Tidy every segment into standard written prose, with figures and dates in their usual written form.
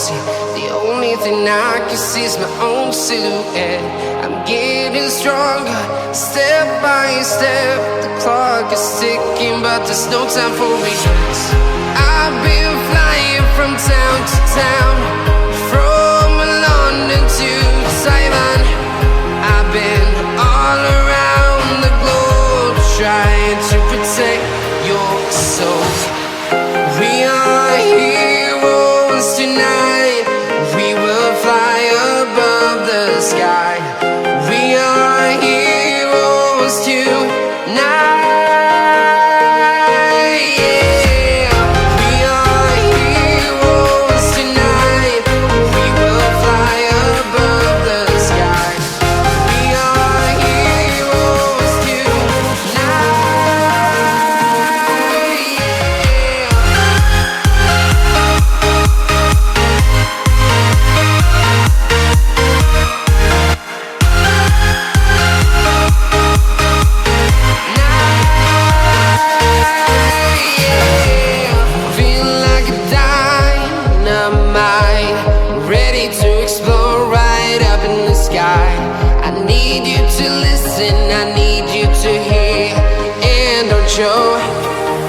empty. The only thing I can see is my own silhouette. I'm getting stronger, step by step. The clock is ticking, but there's no time for regrets. I've been flying from town to town, from London to Taiwan. I've been all around the globe, trying to protect your soul. We are heroes tonight. We will fly above the sky. We are heroes tonight. Show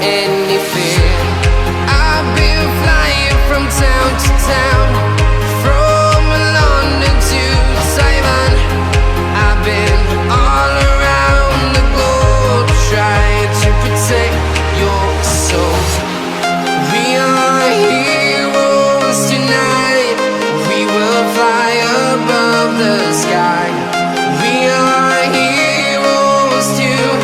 any fear. I've been flying from town to town, from London to Taiwan. I've been all around the globe, trying to protect your soul. We are heroes tonight. We will fly above the sky. We are heroes tonight.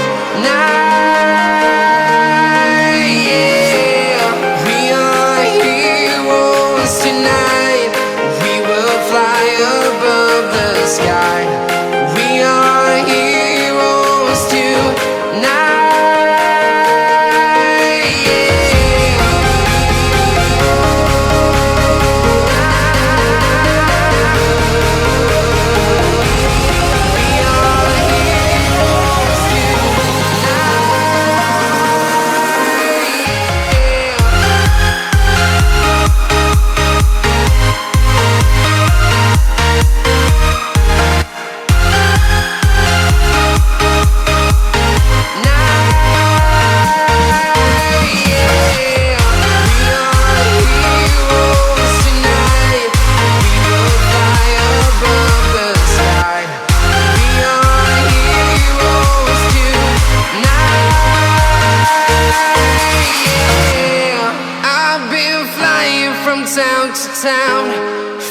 Town to town,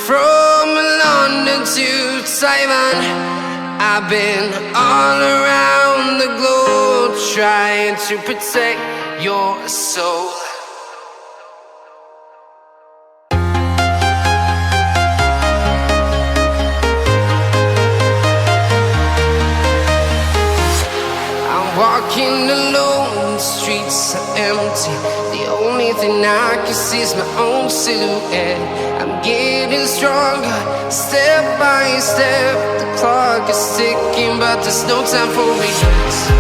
from London to Taiwan. I've been all around the globe, trying to protect your soul. I'm walking alone, the streets are empty. The only thing I can see is my own silhouette. I'm getting stronger, step by step. The clock is ticking, but there's no time for regrets.